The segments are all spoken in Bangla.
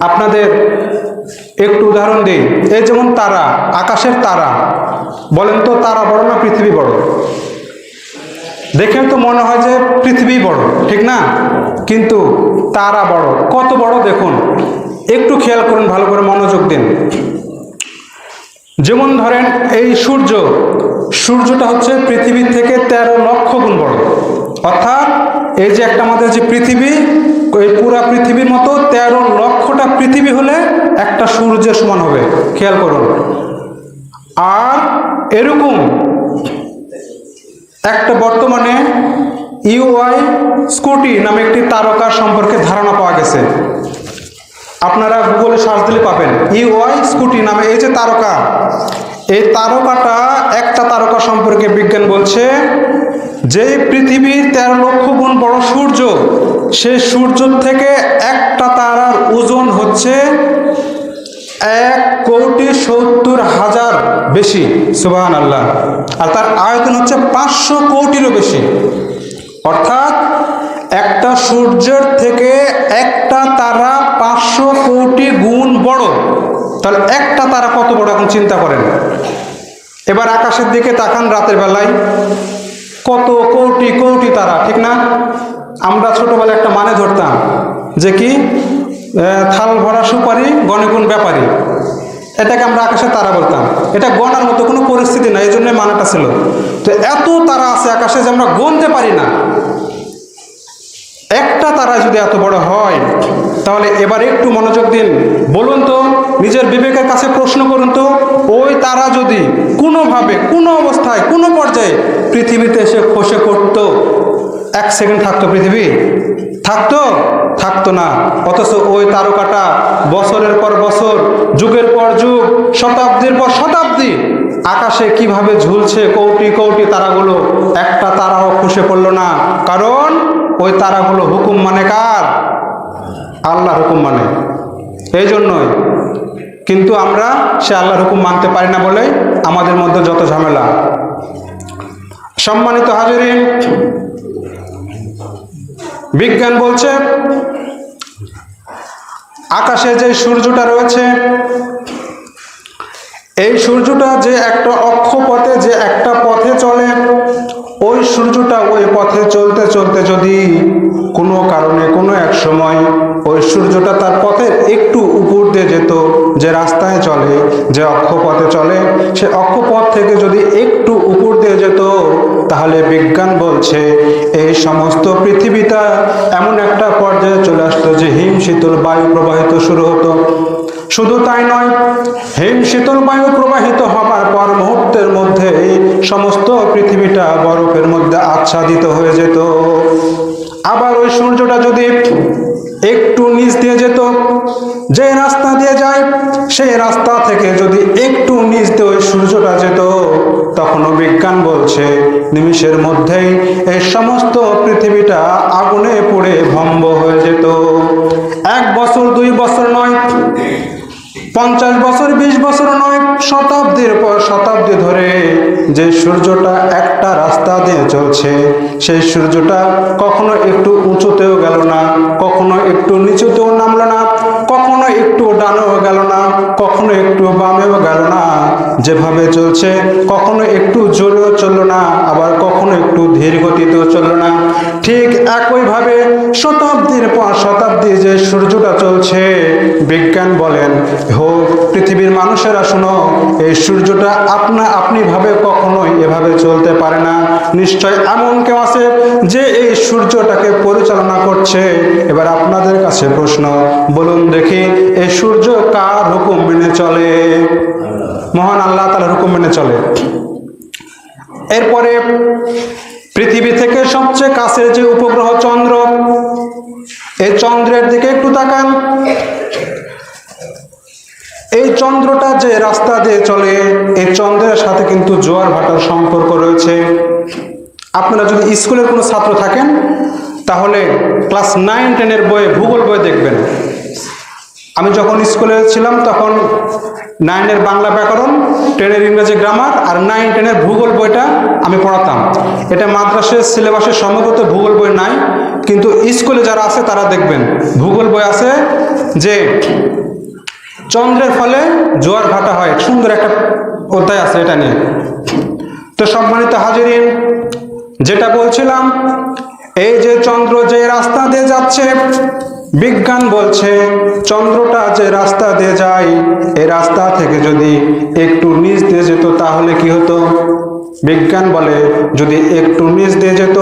আপনাদের একটু উদাহরণ দিই। এই যেমন তারা, আকাশের তারা, বলেন তো তারা বড় না পৃথিবী বড়? দেখে তো মনে হয় যে পৃথিবী বড়, ঠিক না? কিন্তু তারা বড়। কত বড় দেখুন, একটু খেয়াল করুন, ভালো করে মনোযোগ দিন। যেমন ধরেন এই সূর্যটা হচ্ছে পৃথিবীর থেকে 13 লক্ষ গুণ বড়। অর্থাৎ এই যে একটা আমাদের যে পৃথিবী, ওই পুরা পৃথিবীর মতো 13 লক্ষটা পৃথিবী হলে একটা সূর্যের সমান হবে। খেয়াল করুন। আর এরকম একটা বর্তমানে ইউআই স্কুটি নামে একটি তারকা সম্পর্কে ধারণা পাওয়া গেছে। আপনারা গুগলে সার্চ দিলে পাবেন ইউআই স্কুটি নামে এই যে তারকা, এই তারকাটা, একটা তারকা সম্পর্কে বিজ্ঞান বলছে যে পৃথিবীর 13 লক্ষ গুণ বড় সূর্য, সেই সূর্য থেকে একটা তারার ওজন হচ্ছে 1,70,000,000 বেশি। সুবহানাল্লাহ। আর তার আয়তন হচ্ছে 500 কোটিরও বেশি। অর্থাৎ একটা সূর্যের থেকে একটা তারা 500 কোটি গুণ বড়। তাহলে একটা তারা কত বড় এখন চিন্তা করেন। এবার আকাশের দিকে তাকান, রাতের বেলায় কত কোটি কোটি তারা, ঠিক না? আমরা ছোটবেলায় একটা মানে ধরতাম যে কি, থাল ভরা সুপারি গণে গুণ ব্যাপারী। এটাকে আমরা আকাশে তারা বলতাম। এটা গণার মতো কোনো পরিস্থিতি না, এই জন্য মানাটা ছিল। তো এত তারা আছে আকাশে যে আমরা গুনতে পারি না। একটা তারা যদি এত বড় হয়, তাহলে এবার একটু মনোযোগ দিন। বলুন তো, নিজের বিবেকের কাছে প্রশ্ন করুন তো, ওই তারা যদি কোনোভাবে, কোনো অবস্থায়, কোনো পর্যায়ে পৃথিবীতে এসে খসে পড়তো, 1 সেকেন্ড থাকতো পৃথিবী? থাকতো না। অথচ ওই তারকাটা বছরের পর বছর, যুগের পর যুগ, শতাব্দীর পর শতাব্দী আকাশে কিভাবে ঝুলছে কোটি কোটি তারাগুলো, একটা তারাও খসে পড়লো না। কারণ ওই তারাগুলো হুকুম মানে কার? আল্লাহর হুকুম মানে। এই জন্যই। কিন্তু আমরা সে আল্লাহর হুকুম মানতে পারি না বলে আমাদের মধ্যে যত ঝামেলা। সম্মানিত হাজিরিন, বিজ্ঞান বলছে আকাশে যে সূর্যটা রয়েছে, এই সূর্যটা যে একটা অক্ষপথে, যে একটা পথে চলে, ওই সূর্যটা ওই পথে চলতে চলতে যদি কোনো কারণে কোনো এক সময় ওই সূর্যটা তার পথের একটু উপর দিয়ে যেত, যে রাস্তায় চলে, যে অক্ষপথে চলে, সে অক্ষপথ থেকে যদি একটু উপর দিয়ে যেত, তাহলে বিজ্ঞান বলছে এই সমস্ত পৃথিবীটা এমন একটা পর্যায়ে চলে আসতো যে হিম শীতল বায়ু প্রবাহিত শুরু হতো। শুধু তাই নয়, হিম শীতল বায়ু প্রবাহিত হবার পর মুহূর্তের মধ্যে সমস্ত পৃথিবীটা বরফের মধ্যে আচ্ছাদিত হয়ে যেত। আবার ওই সূর্যটা যদি একটু নিচ দিয়ে যেত, যে রাস্তা দিয়ে যায় সেই রাস্তা থেকে যদি একটু নিচ দিয়ে ওই সূর্যটা যেত, তখনও বিজ্ঞান বলছে নিমিষের মধ্যেই এই সমস্ত পৃথিবীটা আগুনে পুড়ে ভস্ম হয়ে যেত। 1 বছর 2 বছর নয়, 50 বছর 20 বছর নয়, শতাব্দীর পর শতাব্দী ধরে যে সূর্যটা একটা রাস্তা দিয়ে চলছে, সেই সূর্যটা কখনো একটু উঁচুতেও গেল না, কখনো একটু নিচুতেও নামলো না, কখনো একটু ডানেও গেল না, কখনো একটু বামেও গেল না। যেভাবে চলছে, কখনো একটু জোরেও চললো না, আবার কখনো একটু ধীর গতিতেও চললো না। ঠিক একইভাবে শতাব্দীর পর শতাব্দী যে সূর্যটা চলছে, বিজ্ঞান বলেন পৃথিবীর মানুষেরা শোনো, এই সূর্যটা আপনি ভাবে কখনোই এভাবে চলতে পারে না। নিশ্চয় এমন কেউ আছে যে এই সূর্যটাকে পরিচালনা করছে। এবার আপনাদের কাছে প্রশ্ন, বলুন দেখি, এই সূর্য কার হুকুম মেনে চলে? মহান আল্লাহ তাআলার হুকুম মেনে চলে। এরপরে পৃথিবী থেকে সবচেয়ে কাছের যে উপগ্রহ চন্দ্র, এই চন্দ্রের দিকে একটু তাকান। এই চন্দ্রটা যে রাস্তা দিয়ে চলে, এই চন্দ্রের সাথে কিন্তু জোয়ার ভাটার সম্পর্ক রয়েছে। আপনারা যদি স্কুলের কোনো ছাত্র থাকেন, তাহলে ক্লাস 9-10 বইয়ে, ভূগোল বই দেখবেন। আমি যখন স্কুলে ছিলাম তখন 9 বাংলা ব্যাকরণ, 10 ইংরেজি গ্রামার আর 9-10 ভূগোল বইটা আমি পড়াতাম। এটা মাদ্রাসার সিলেবাসে সম্ভবত ভূগোল বই নাই, কিন্তু স্কুলে যারা আছে তারা দেখবেন ভূগোল বই আছে যে চন্দ্রের ফলে জোয়ার ভাটা হয়, সুন্দর একটা অধ্যায় আছে এটা নিয়ে। তো সম্মানিত হাজিরিন, যেটা বলছিলাম, এই যে চন্দ্র যে রাস্তা দিয়ে যাচ্ছে, বিজ্ঞান বলছে চন্দ্রটা যে রাস্তা দিয়ে যায়, এই রাস্তা থেকে যদি একটু নিচ দিয়ে যেত তাহলে কি হতো? বিজ্ঞান বলে যদি একটু নিচ দিয়ে যেত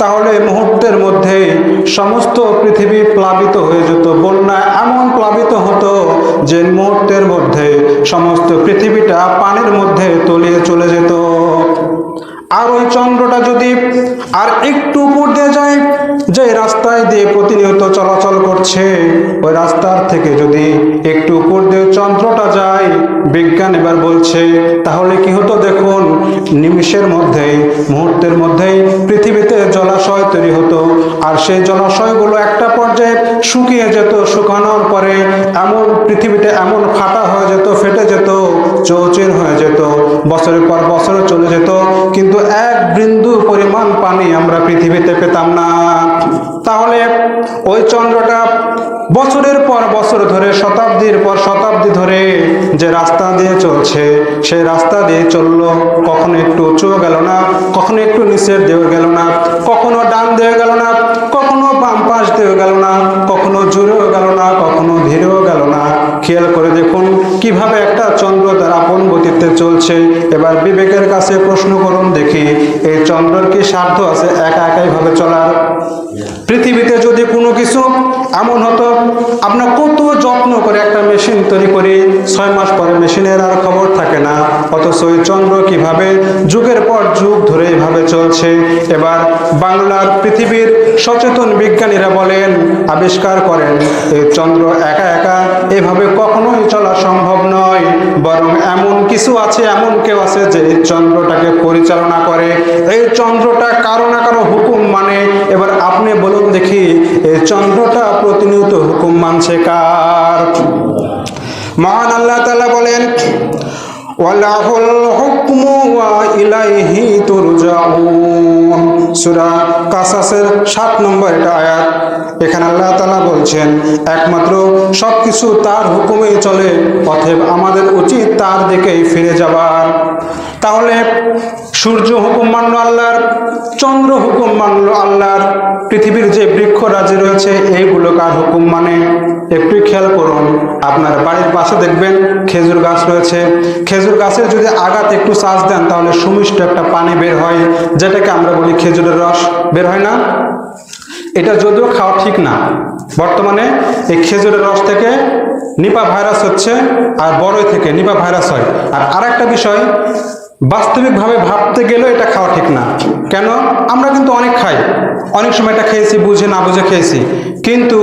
তাহলে মুহূর্তের মধ্যে সমস্ত পৃথিবী প্লাবিত হয়ে যেত, বন্যা এমন প্লাবিত হতো যে মুহূর্তের মধ্যে সমস্ত পৃথিবীটা পানির মধ্যে তলিয়ে চলে যেত। আর ওই চন্দ্রটা যদি আর একটু উপর দিয়ে যায়, যে রাস্তায় দিয়ে প্রতিনিয়ত চলাচল করছে, ওই রাস্তার থেকে যদি একটু উপর দিয়ে চন্দ্রটা যায়, বিজ্ঞান এবার বলছে তাহলে কি হতো দেখুন, নিমিষের মধ্যেই মুহূর্তের মধ্যেই পৃথিবীতে জলাশয় তৈরি হতো। আর সেই জলাশয়গুলো একটা পর্যায়ে শুকিয়ে যেত, শুকানোর পরে এমন পৃথিবীটা এমন ফাটা হয়ে যেত, ফেটে যেত, চৌচির হয়ে যেত, বছরের পর বছর চলে যেত, কিন্তু এক বিন্দু পরিমাণ পানি আমরা পৃথিবীতে পেতাম না। তাহলে ওই চন্দ্রটা বছরের পর বছর ধরে, শতাব্দীর পর শতাব্দী ধরে যে রাস্তা দিয়ে চলছে, সেই রাস্তা দিয়ে চললো, কখনো একটু উঁচুও গেল না, কখনো একটু নিচের দিয়েও গেল না, কখনো ডান দিয়ে গেল না, কখনো বাম পাশ দিয়েও গেল না, কখনো জোরেও গেল না, কখনো ধীরেও গেল না। খেয়াল করে দেখুন কিভাবে একটা চন্দ্র তার আপন গতিতে চলছে। এবার বিবেকের কাছে প্রশ্ন করুন দেখি, এই চন্দ্রের কি স্বার্থ আছে একা একাই ভাবে চলার? পৃথিবীতে যদি কোনো কিছু এমন হতো, আমরা কত যত্ন করে একটা মেশিন তৈরি করি, 6 মাস পরে মেশিনের আর খবর থাকে না, অথচ ওই চন্দ্র কিভাবে যুগের পর যুগ ধরে এভাবে চলছে। এবার বাংলার পৃথিবীর সচেতন বিজ্ঞানীরা বলেন, আবিষ্কার করেন, এই চন্দ্র একা একা এভাবে কখনোই চলা সম্ভব নয়, বরং এমন কিছু আছে, এমন কেউ আছে যে এই চন্দ্রটাকে পরিচালনা করে। এই চন্দ্রটা কারো না কারো হুকুম মানে। এবার আপনি বলুন দেখি, এই চন্দ্রটা প্রতিনিয়ত হুকুম মানছে কার? মহান আল্লাহ তাআলা বলেন, ওয়ালাহুল হুকমু ওয়া ইলাইহি তুরজাউন। সূরা কাসাসের 7 নম্বর এটা আয়াত। এখানে আল্লাহ তাআলা বলছেন একমাত্র সবকিছু তার হুকুমেই চলে, অতএব আমাদের উচিত তার দিকেই ফিরে যাবার। তাহলে সূর্য হুকুম মানলো আল্লাহর, চন্দ্র হুকুম মানলো আল্লাহর, পৃথিবীর যে বৃক্ষরাজি রয়েছে এইগুলো কার হুকুম মানে? একটু খেয়াল করুন, আপনার বাড়ির পাশে দেখবেন খেজুর গাছ রয়েছে, খেজুর গাছের যদি আগাতে একটু চাষ দেন তাহলে সুমিষ্ট একটা পানি বের হয়, যেটাকে আমরা বলি খেজুরের রস, বের হয় না? এটা যদিও খাওয়া ঠিক না, বর্তমানে এই খেজুরের রস থেকে নিপা ভাইরাস হচ্ছে, আর বড়ই থেকে নিপা ভাইরাস হয়। আর আরেকটা বিষয়, বাস্তবিকভাবে ভাবতে গেলেও এটা খাওয়া ঠিক না। কেন? আমরা কিন্তু অনেক খাই, অনেক সময় এটা খেয়েছি, বুঝে না বুঝে খেয়েছি, কিন্তু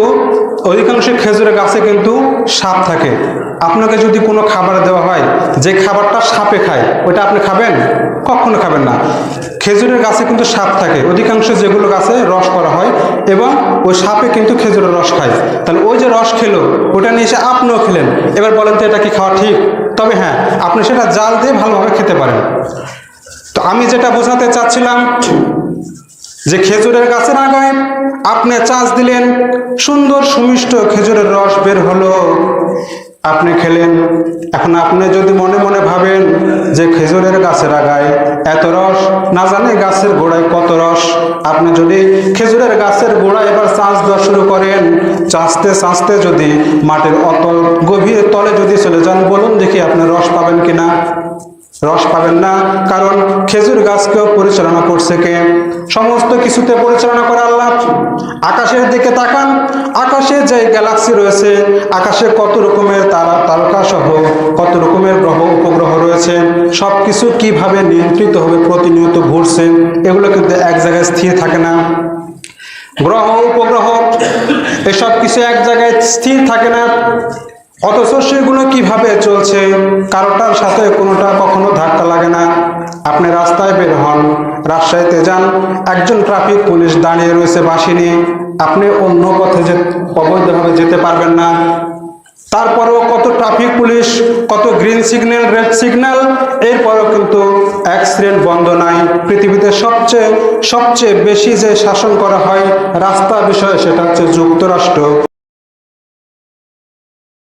অধিকাংশ খেজুরের গাছে কিন্তু সাপ থাকে। আপনাকে যদি কোনো খাবার দেওয়া হয়, যে খাবারটা সাপে খায়, ওটা আপনি খাবেন? কখনো খাবেন না। খেজুরের গাছে কিন্তু সাপ থাকে, অধিকাংশ যেগুলো গাছে রস করা হয়, এবং ওই সাপে কিন্তু খেজুরের রস খায়। তাহলে ওই যে রস খেলো, ওটা নিয়ে এসে আপনিও খেলেন, এবার বলেন তো এটা কি খাওয়া ঠিক? তবে হ্যাঁ, আপনি সেটা জাল দিয়ে ভালোভাবে খেতে পারেন। তো আমি যেটা বোঝাতে চাচ্ছিলাম, যে খেজুরের গাছের আগায় আপনি চাষ দিলেন, সুন্দর সুমিষ্ট খেজুরের রস বের হলো, আপনি খেলেন। এখন আপনি যদি মনে মনে ভাবেন যে খেজুরের গাছের আগায় এত রস, না জানে গাছের গোড়ায় কত রস, আপনি যদি খেজুরের গাছের গোড়ায় এবার চাষ দেওয়া শুরু করেন, চাষতে চাষতে যদি মাটির অতল গভীর তলে যদি চলে যান, বলুন দেখি আপনি রস পাবেন কিনা? রস পাবেন না, কারণ খেজুর গাছকেও পরিচালনা করছে কে? সমস্ত কিছুতে পরিচালনা করে আল্লাহ। আকাশের দিকে তাকান, আকাশে যে গ্যালাক্সি রয়েছে, আকাশে কত রকমের তারা, তারকা সহ কত রকমের গ্রহ উপগ্রহ রয়েছে, সব কিছু কিভাবে নিয়ন্ত্রিত হবে, প্রতিনিয়ত ঘুরছে, এগুলো কিন্তু এক জায়গায় স্থির থাকে না। গ্রহ উপগ্রহ এসব কিছু এক জায়গায় স্থির থাকে না, অথচ সেগুলো কিভাবে চলছে, কারোটার সাথে কোনোটা কখনো ধাক্কা লাগে না। আপনি রাস্তায় বের হন, রাজশাহীতে যান, একজন ট্রাফিক পুলিশ দাঁড়িয়ে রয়েছে বাঁশি নিয়ে, আপনি অন্য পথে অবৈধভাবে যেতে পারবেন না। তারপরেও কত ট্রাফিক পুলিশ, কত গ্রিন সিগন্যাল, রেড সিগন্যাল, এরপরেও কিন্তু অ্যাক্সিডেন্ট বন্ধ নাই। পৃথিবীতে সবচেয়ে বেশি যে শাসন করা হয় রাস্তা বিষয়ে সেটা হচ্ছে যুক্তরাষ্ট্র।